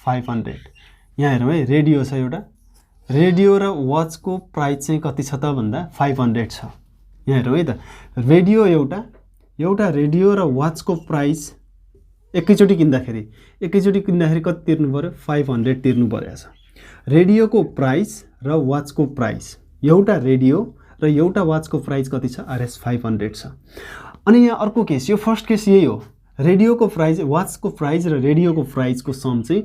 500। यहाँ हेरौँ है, रेडियो छ एउटा, रेडियो र वाचको प्राइस चाहिँ कति छ त भन्दा 500 छ। यहाँ हेरौँ है त, रेडियो एउटा रेडियो र वाचको प्राइस एकैचोटि किन्दाखेरि कति तिर्नु पर्यो, 500 तिर्नु परेको छ। रेडियोको प्राइस र वाचको प्राइस, एउटा रेडियो र एउटा वाचको प्राइस कति छ, RS 500 छ। अनि यहाँ अर्को केस, यो फर्स्ट केस यही हो, रेडियोको प्राइस, वाचको प्राइस र रेडियोको प्राइसको सम चाहिँ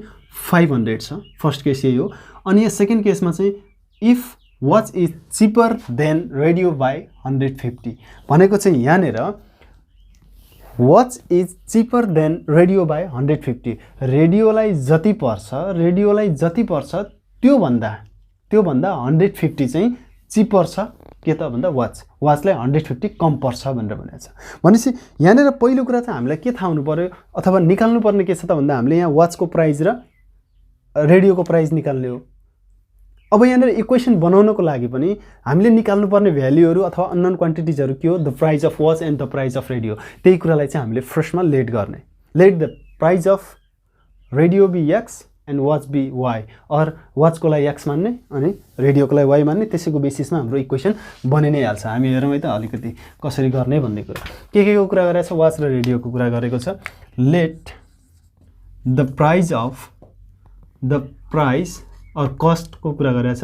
500 छ। फर्स्ट केस यही हो। अनि यहाँ सेकेन्ड केसमा चाहिँ if watch is cheaper then radio by 150 भनेको चाहिँ यहाँनिर watch is cheaper then radio by 150, रेडियोलाई जति पर्छ त्योभन्दा 150 चाहिँ चिपर छ के त भन्दा वाचलाई 150 कम पर्छ भनेर भनेको छ। भनेपछि यहाँनिर पहिलो कुरा चाहिँ हामीलाई के थाहा हुनु पर्यो अथवा निकाल्नु पर्ने के छ त भन्दा हामीले यहाँ वाचको प्राइस र रेडियोको प्राइस निकाल्ने हो। अब यहाँनिर इक्वेसन बनाउनको लागि पनि हामीले निकाल्नु पर्ने भ्यालुहरू अथवा अननोन क्वान्टिटिजहरू के हो, the price of watch and the price of radio. त्यही कुरालाई चाहिँ हामीले फर्स्टमा लेट गर्ने, let the price of radio be x and watch be y, or वाचको लागि एक्स मान्ने अनि रेडियोको लागि वाई मान्ने, त्यसैको बेसिसमा हाम्रो इक्वेसन बनि नै हाल्छ। हामी हेरौँ है त अलिकति कसरी गर्ने भन्ने कुरा। के को कुरा गरेको छ, वाच र रेडियोको कुरा गरेको छ। लेट द प्राइस अर कस्टको कुरा गरेको छ।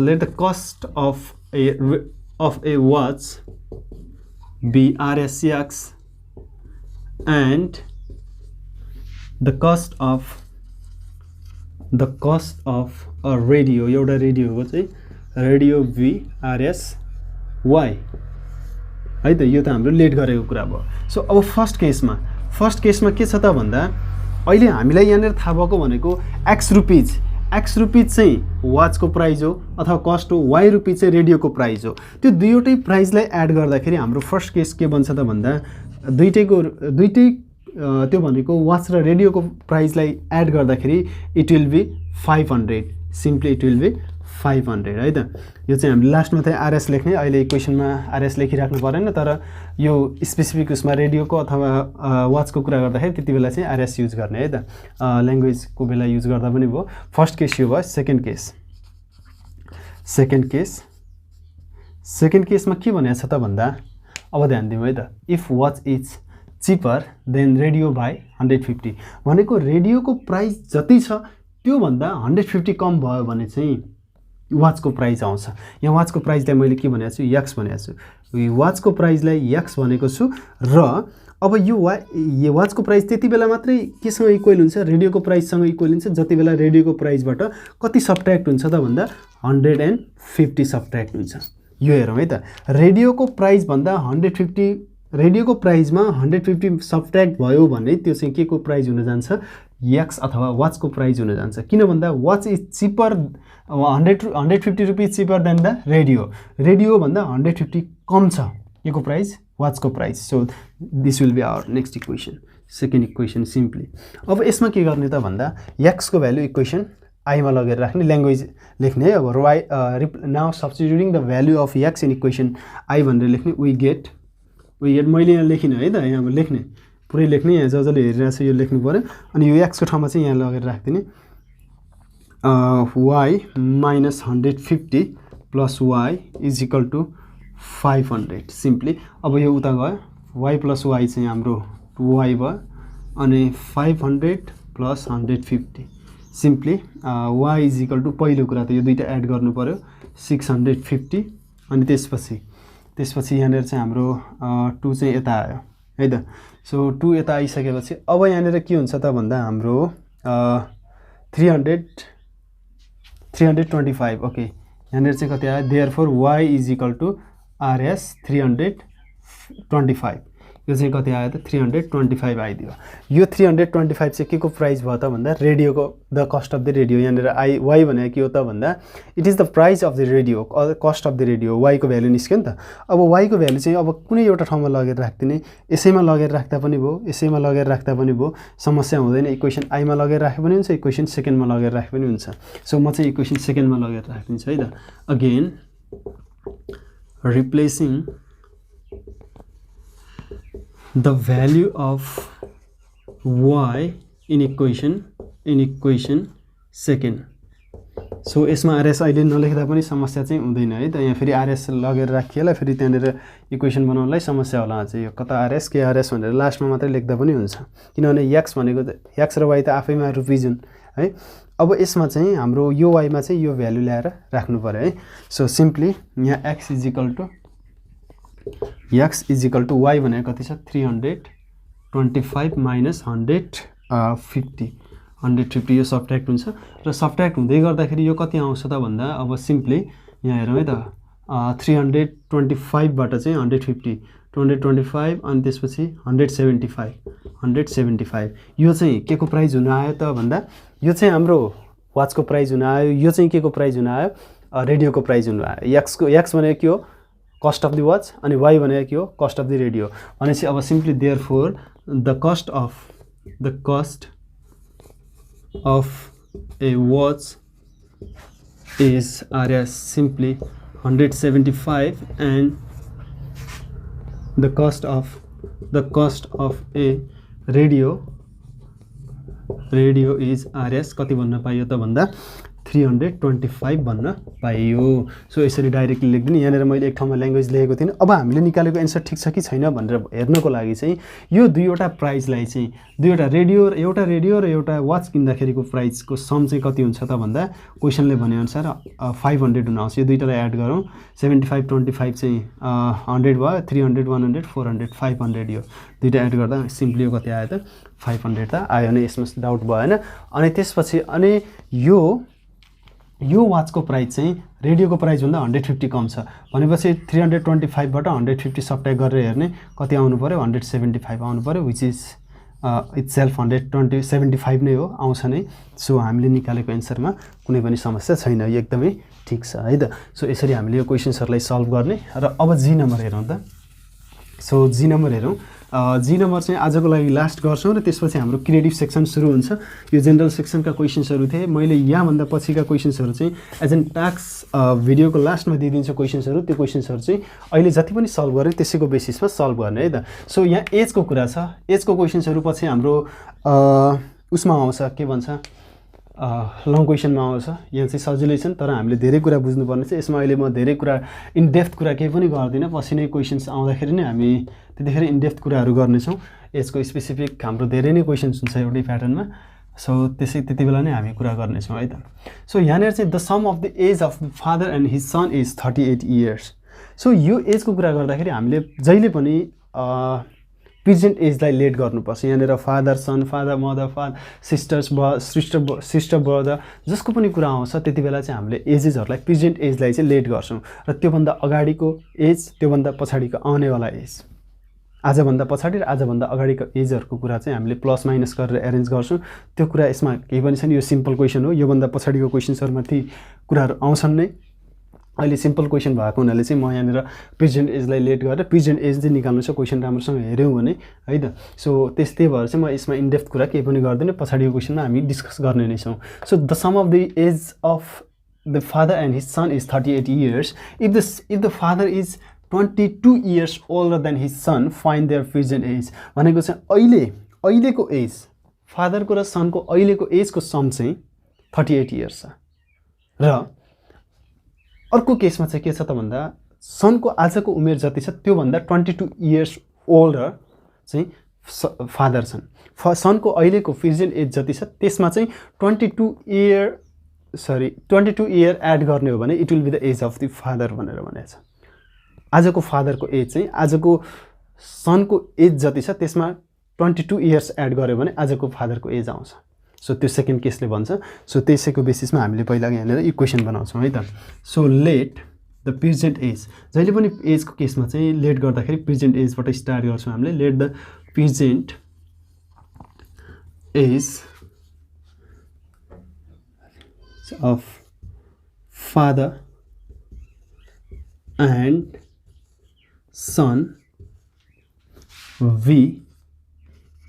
Let the cost of a watch be RS x and the cost of the cost of a radio, एउटा रेडियोको चाहिँ रेडियो भी आरएस वाई है त, यो त हाम्रो लेट गरेको कुरा भयो। सो अब फर्स्ट केसमा के छ त भन्दा अहिले हामीलाई यहाँनिर थाहा भएको भनेको एक्स रुपिज चाहिँ वाचको प्राइस हो अथवा कस्ट हो, वाई रुपिज चाहिँ रेडियोको प्राइस हो। त्यो दुईवटै प्राइसलाई एड गर्दाखेरि हाम्रो फर्स्ट केस के बन्छ त भन्दा दुईटै त्यो भनेको वाच र रेडियोको प्राइसलाई एड गर्दाखेरि it will be 500, simply it will be 500 है त। यो चाहिँ हामीले लास्टमा चाहिँ आरएस लेख्ने, अहिले इक्वेसनमा आरएस लेखिराख्नु परेन, तर यो स्पेसिफिक उसमा रेडियोको अथवा वाचको कुरा गर्दाखेरि त्यति बेला चाहिँ आरएस युज गर्ने है त, ल्याङ्ग्वेजको बेला युज गर्दा पनि भयो। फर्स्ट केस यो भयो। सेकेन्ड केसमा के भनेको छ त भन्दा अब ध्यान दिउँ है त, if watch is cheaper then radio by 150, भनेको रेडियोको प्राइस जति छ त्योभन्दा 150 कम भयो भने चाहिँ वाचको प्राइस आउँछ। यहाँ वाचको प्राइसलाई मैले के भनेको छु, एक्स भनेको छु, वाचको प्राइसलाई एक्स भनेको छु। र अब यो वाचको प्राइस त्यति बेला मात्रै केसँग इक्वल हुन्छ, रेडियोको प्राइससँग इक्वल हुन्छ जति बेला रेडियोको प्राइसबाट कति सब्ट्र्याक्ट हुन्छ त भन्दा 150 सब्ट्र्याक्ट हुन्छ। यो हेरौँ है त, रेडियोको प्राइसभन्दा 150, रेडियोको प्राइसमा 150 सब्ट्र्याक्ट भयो भने त्यो चाहिँ के को प्राइस हुन जान्छ, एक्स अथवा वाचको प्राइस हुन जान्छ। किन भन्दा watch is cheaper, 150 rupees cheaper than the radio भन्दा 150 कम छ यो को प्राइस, वाचको price. So this will be our next equation, second equation simply. अब यसमा के गर्ने त भन्दा एक्सको भ्यालु इक्वेसन आईमा लगेर राख्ने, ल्याङ्ग्वेज लेख्ने है। अब now substituting the value of x in equation I भनेर लेख्ने, वी गेट मैले यहाँ लेखिनँ है त, यहाँ लेख्ने पुरै लेख्ने, यहाँ जसले हेरिरहेको छ यो लेख्नु पऱ्यो। अनि यो एक्सको ठाउँमा चाहिँ यहाँ लगेर राखिदिने, y minus 150 plus y is equal to 500 simply. अब यो उता गयो, वाई प्लस वाई चाहिँ हाम्रो वाई भयो, अनि 500 plus 150 simply y is equal to, पहिलो कुरा त यो दुईवटा एड गर्नु पऱ्यो 650, अनि त्यसपछि यहाँनिर चाहिँ हाम्रो 2 चाहिँ यता आयो है त। सो 2 यता आइसकेपछि अब यहाँनिर के हुन्छ त भन्दा हाम्रो 325 ओके, यहाँनिर चाहिँ कति आयो, therefore y is equal to RS 325, यो चाहिँ कति आयो त 325 आइदियो। यो 325 चाहिँ के को प्राइस भयो त भन्दा रेडियोको the cost of the radio, यहाँनिर वाई भनेको के हो त भन्दा it is the price of the radio, cost of the radio, वाईको भ्यालु निस्क्यो नि त। अब वाईको भ्यालु चाहिँ अब कुनै एउटा ठाउँमा लगेर राख्दिने, यसैमा लगेर राख्दा पनि भयो, यसैमा लगेर राख्दा पनि भयो, समस्या हुँदैन। इक्वेसन आईमा लगेर राखे पनि हुन्छ, इक्वेसन सेकेन्डमा लगेर राखे पनि हुन्छ। सो म चाहिँ इक्वेसन सेकेन्डमा लगेर राखिदिन्छु है त। Again replacing the value of y in equation second। So यसमा आरएस अहिले नलेख्दा पनि समस्या चाहिँ हुँदैन है त। यहाँ फेरि आरएस लगेर राखिएला, फेरि त्यहाँनिर इक्वेसन बनाउनलाई समस्या होला चाहिँ, यो कता आरएस के आरएस भनेर लास्टमा मात्रै लेख्दा पनि हुन्छ, किनभने एक्स भनेको एक्स र वाई त आफैमा रुपिज हुन् है। अब यसमा चाहिँ हाम्रो यो वाईमा चाहिँ यो भ्यालु ल्याएर राख्नु पर्यो है। सो सिम्पली यहाँ x is equal to y भनेको कति छ 325 माइनस 150 यो सब्ट्र्याक्ट हुन्छ, र सब्ट्र्याक्ट हुँदै गर्दाखेरि यो कति आउँछ त भन्दा अब सिम्पली यहाँ हेरौँ है त, 325बाट चाहिँ 150, 225 अनि त्यसपछि 175 यो चाहिँ के को प्राइस हुन आयो त भन्दा यो चाहिँ हाम्रो वाचको प्राइस हुन आयो, यो चाहिँ के को प्राइस हुन आयो, रेडियोको प्राइस हुन आयो। एक्स भनेको के हो, कस्ट अफ द वाच, अनि वाई भनेको के हो, कस्ट अफ द रेडियो। भनेपछि अब simply therefore the cost of a watch is RS simply 175 and the cost of a radio is RS कति भन्न पाइयो त भन्दा 325 भन्न पाइयो। सो यसरी डाइरेक्टली लेख्दिनँ। यहाँनिर मैले एक ठाउँमा ल्याङ्ग्वेज लेखेको थिइनँ। अब हामीले निकालेको एन्सर ठिक छ कि छैन भनेर हेर्नको लागि चाहिँ यो दुईवटा प्राइसलाई चाहिँ दुईवटा रेडियो र एउटा वाच किन्दाखेरिको प्राइसको सम चाहिँ कति हुन्छ त भन्दा क्वेसनले भनेअनुसार 500 हुन आउँछ। यो दुईटालाई एड गरौँ 75 25 चाहिँ 100 भयो 300 100 400 500 यो दुईटा एड गर्दा सिम्पली यो कति आयो त 500 त आयो भने यसमा डाउट भएन। अनि त्यसपछि अनि यो वाचको प्राइस चाहिँ रेडियोको प्राइसभन्दा 150 कम छ भनेपछि 325 बाट 150 सबट्र्याक्ट गरेर हेर्ने कति आउनु पर्यो 175 आउनु पर्यो विच इज इट्सेल्फ 175 नै हो आउँछ नै। सो हामीले निकालेको एन्सरमा कुनै पनि समस्या छैन, यो एकदमै ठिक छ है त। सो यसरी हामीले यो क्वेसन्सहरूलाई सल्भ गर्ने र अब जी नम्बर हेरौँ त। सो जी नम्बर हेरौँ। जी नम्बर चाहिँ आजको लागि लास्ट गर्छौँ र त्यसपछि हाम्रो क्रिएटिभ सेक्सन सुरु हुन्छ। यो जेनरल सेक्सनका क्वेसन्सहरू थिए। मैले यहाँभन्दा पछिका क्वेसन्सहरू चाहिँ एज एन टास्क भिडियोको लास्टमा दिइदिन्छु क्वेसन्सहरू। त्यो क्वेसन्सहरू चाहिँ अहिले जति पनि सल्भ गरेँ त्यसैको बेसिसमा सल्भ गर्ने है त। सो यहाँ एजको कुरा छ। एजको क्वेसन्सहरू पछि हाम्रो उसमा आउँछ के भन्छ लङ क्वेसनमा आउँछ। यहाँ चाहिँ सजिलै छन् तर हामीले धेरै कुरा बुझ्नुपर्ने छ। यसमा अहिले म धेरै कुरा इनडेप्थ कुरा केही पनि गर्दिनँ। पछि नै क्वेसन्स आउँदाखेरि नै हामी त्यतिखेर इनडेप्थ कुराहरू गर्नेछौँ। यसको स्पेसिफिक हाम्रो धेरै नै क्वेसन्स हुन्छ एउटै प्याटर्नमा। सो त्यति बेला नै हामी कुरा गर्नेछौँ है त। सो यहाँनिर चाहिँ the sum of the age of father and his son is 38 years. So यो एजको कुरा गर्दाखेरि हामीले जहिले पनि प्रेजेन्ट एजलाई लेट गर्नुपर्छ। यहाँनिर फादर सन father mother father sister brother जसको पनि कुरा आउँछ त्यति बेला चाहिँ हामीले एजेसहरूलाई प्रेजेन्ट एजलाई चाहिँ लेट गर्छौँ र त्योभन्दा अगाडिको एज त्योभन्दा पछाडिको आउनेवाला एज आजभन्दा पछाडि र आजभन्दा अगाडिको एजहरूको कुरा चाहिँ हामीले प्लस माइनस गरेर एरेन्ज गर्छौँ। त्यो कुरा यसमा केही पनि छैन। यो सिम्पल क्वेसन हो। योभन्दा पछाडिको क्वेसन्सहरूमा ती कुराहरू आउँछन् नै। अहिले सिम्पल क्वेसन भएको हुनाले चाहिँ म यहाँनिर प्रेजेन्ट एजलाई लेट गरेर प्रेजेन्ट एज चाहिँ निकाल्नु छ क्वेसन राम्रोसँग हेऱ्यौँ भने है त। सो त्यही भएर चाहिँ म यसमा इनडेप्थ कुरा केही पनि गर्दिनँ। पछाडिको क्वेसनमा हामी डिस्कस गर्ने नै छौँ। So the sum of the age of the father and his son is 38 years. If the father is 22 years older than his son find their present age भनेको चाहिँ अहिलेको एज फादरको र सनको अहिलेको एजको सम चाहिँ 38 इयर्स छ। र अर्को केसमा चाहिँ के छ त भन्दा सनको आजको उमेर जति छ त्योभन्दा 22 इयर्स ओल्डर चाहिँ फादर छन्। सनको अहिलेको प्रेजेन्ट एज जति छ त्यसमा चाहिँ 22 इयर एड गर्ने हो भने it will be the age of the father भनेर भनेको छ। आजको फादरको एज चाहिँ आजको सनको एज जति छ त्यसमा 22 इयर्स एड गर्यो भने आजको फादरको एज आउँछ। सो त्यो सेकेन्ड केसले भन्छ। सो त्यसैको बेसिसमा हामीले पहिला यहाँनिर इक्वेसन बनाउँछौँ है त। So let the present as जहिले पनि एजको केसमा चाहिँ लेट गर्दाखेरि प्रेजेन्ट एजबाट स्टार्ट गर्छौँ हामीले। Let the present age of father and sun v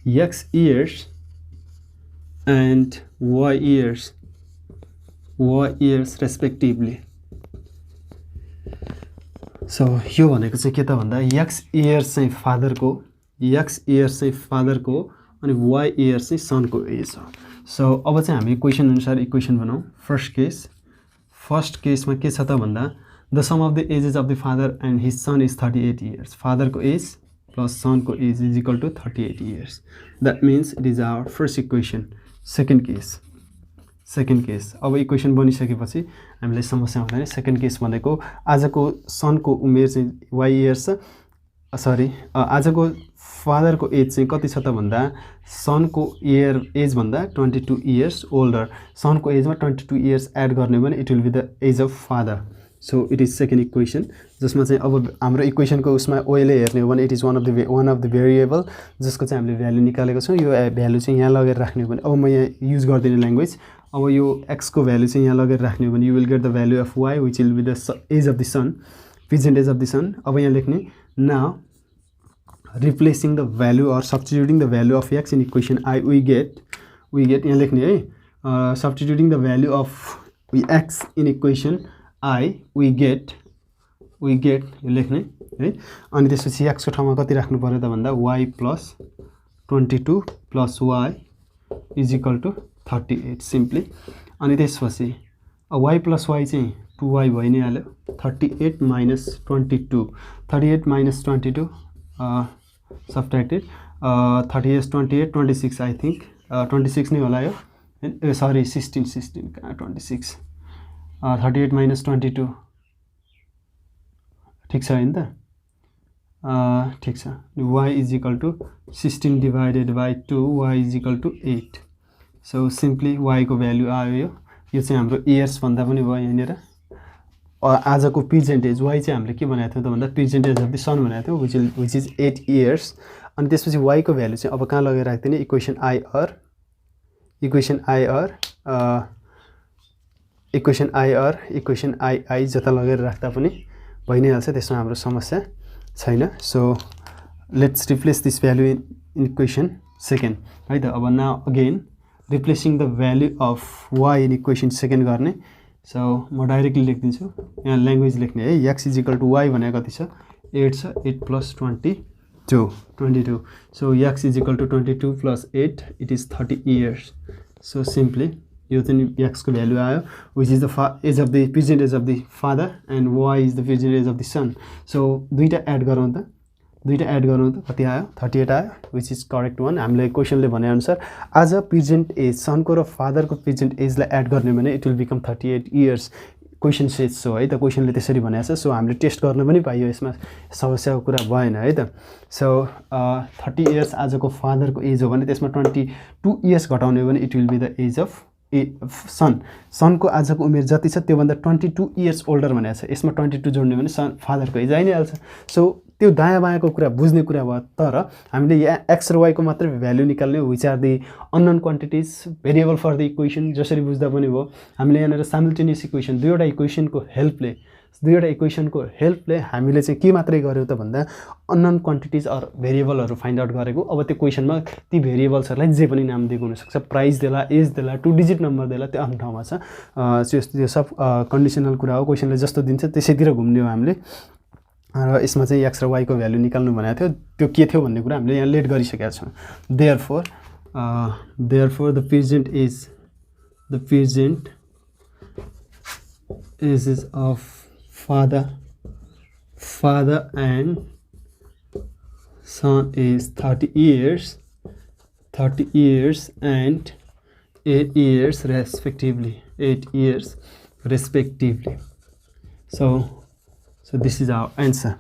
x years and y years respectively. So यो भनेको चाहिँ के त भन्दा x years चाहिँ फादरको अनि y years चाहिँ सनको एज हो। सो अब चाहिँ हामी क्वेसन अनुसार इक्वेसन बनाऊ। फर्स्ट केसमा के छ त भन्दा the sum of the ages of the father and his son is 38 years. फादरको एज प्लस सनको age is equal to 38 years. That means it is our first equation. Second case अब equation बनिसकेपछि हामीलाई समस्या हुँदैन। सेकेन्ड केस भनेको आजको सनको उमेर चाहिँ y इयर्स छ। आजको फादरको एज चाहिँ कति छ त भन्दा सनको एजभन्दा 22 इयर्स ओल्डर। सनको एजमा 22 इयर्स एड गर्ने भने it will be the age of father. So it is second equation जसमा चाहिँ अब हाम्रो इक्वेसनको उसमा ओएलए हेर्ने हो भने it is one of the variable जसको चाहिँ हामीले भ्यालु निकालेको छौँ। यो भ्यालु चाहिँ यहाँ लगेर राख्ने हो भने अब म यहाँ युज गर्दिनँ ल्याङ्ग्वेज। अब यो एक्सको भ्यालु चाहिँ यहाँ लगेर राख्ने हो भने you will get the value of y which will be the age of the son present age of the son. अब यहाँ लेख्ने now replacing the value or substituting the value of x in equation I we get यहाँ लेख्ने है substituting the value of x in equation I we get यो लेख्ने है। अनि त्यसपछि एक्सको ठाउँमा कति राख्नु पर्यो त भन्दा y plus 22 plus y is equal to 38 simply. अनि त्यसपछि y प्लस y चाहिँ 2y भइ नै हाल्यो 38 minus 22 38 minus 22 subtracted 38 28 26 I think 26 नै होला यो सरी 16 कहाँ 26 38 minus 22 ठीक छ हैन त ठीक छ y is equal to 16 divided by 2 y is equal to 8 so simply y को भ्यालु आयो यो चाहिँ हाम्रो इयर्स भन्दा पनि भयो यहाँनिर आजको पर्सेन्टेज y चाहिँ हामीले के बनाएको थियो त भन्दा पर्सेन्टेज अफ द सन बनाएको थियो which is 8 years अनि त्यसपछि y को भ्यालु चाहिँ अब कहाँ लगेर राख्दिने इक्वेसन इक्वेसन I जता लगेर राख्दा पनि भइ नै हाल्छ त्यसमा हाम्रो समस्या छैन so let's replace this value in equation second है त अब now again replacing the value of y in equation second गर्ने सो म डाइरेक्टली लेख्दिन्छु यहाँ ल्याङ्ग्वेज लेख्ने है x is equal to y भनेको कति छ 8 छ 8 plus 22 so x is equal to 22 plus 8 it is 30 years so simply यो चाहिँ x को भ्यालु आयो which is the age of the percentage of the father and y is the percentage of the son so दुईटा add गरौँ त कति आयो 38 आयो विच इज करेक्ट वान हामीले क्वेसनले भनेअनुसार आज प्रेजेन्ट एज सनको र फादरको प्रेजेन्ट एजलाई एड गर्ने भने it will become 38 years question says so है त क्वेसनले त्यसरी भनेको छ सो हामीले टेस्ट गर्न पनि पाइयो यसमा समस्याको कुरा भएन है त सो 30 इयर्स आजको फादरको एज हो भने त्यसमा 22 इयर्स घटाउने हो भने it will be the age of सनको आजको उमेर जति छ त्योभन्दा 22 इयर्स ओल्डर भनेको छ यसमा 22 जोड्ने भने सन फादरको एज आइ नै हाल्छ सो त्यो दायाँ बायाँको कुरा बुझ्ने कुरा भयो तर हामीले यहाँ एक्स र वाईको मात्रै भ्यालु निकाल्ने which are the unknown quantities variable for the equation जसरी बुझ्दा पनि भयो हामीले यहाँनिर साइमल्टेनियस इक्वेसन दुईवटा इक्वेसनको हेल्पले हामीले चाहिँ के मात्रै गर्यौँ त भन्दा अननोन क्वान्टिटिज अर भेरिएबलहरू फाइन्ड आउट गरेको अब त्यो क्वेसनमा ती भेरिएबल्सहरूलाई जे पनि नाम दिएको हुनसक्छ प्राइस देला एज देला 2 डिजिट नम्बर देला त्यो आफ्नो ठाउँमा छ त्यो सब कन्डिसनल कुरा हो क्वेसनले जस्तो दिन्छ त्यसैतिर घुम्ने हो हामीले र यसमा चाहिँ एक्स र वाईको भ्यालु निकाल्नु भनेको थियो त्यो के थियो भन्ने कुरा हामीले यहाँ लेट गरिसकेका छौँ therefore the present as is of father and son is 30 years and 8 years respectively so this is our answer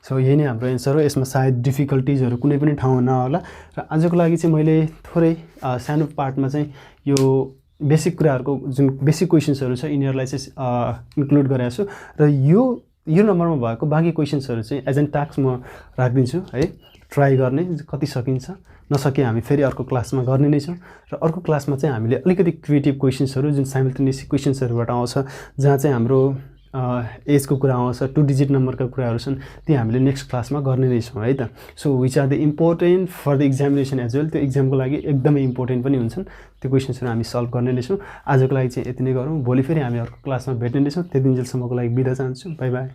so यही नै हाम्रो एन्सर हो यसमा सायद डिफिकल्टिजहरु कुनै पनि ठाउँमा नहोला र आजको लागि चाहिँ मैले थोरै सानो पार्टमा चाहिँ यो बेसिक कुराहरुको जुन बेसिक क्वेशन्सहरु छ यिनीहरुलाई चाहिँ इन्क्लुड गरेको छु र यो नम्बरमा भएको बाँकी क्वेशन्सहरु चाहिँ एज एन टास्क म राख्दिन्छु है ट्राई गर्ने कति सकिन्छ नसके हामी फेरि अर्को क्लासमा गर्ने नै छौं र अर्को क्लासमा चाहिँ हामीले अलिकति क्रिएटिभ क्वेशन्सहरु जुन साइमल्टेनियस क्वेशन्सहरुबाट आउँछ जहाँ चाहिँ हाम्रो एजको कुरा आउँछ 2 डिजिट नम्बरका कुराहरु छन् ती हामीले नेक्स्ट क्लासमा गर्ने नै छौं है त so which are the important for the examination as well त्यो एक्जामको लागि एकदमै इम्पोर्टेन्ट पनि हुन्छन् त्यो क्वेशन्सहरु हामी सल्भ गर्ने नै छौं आजको लागि चाहिँ यति नै गरौँ भोलि फेरि हामी अर्को क्लासमा भेट्ने नै छौं त्यतिन्जेलसम्मको लागि बिदा चाहन्छु बाइ बाइ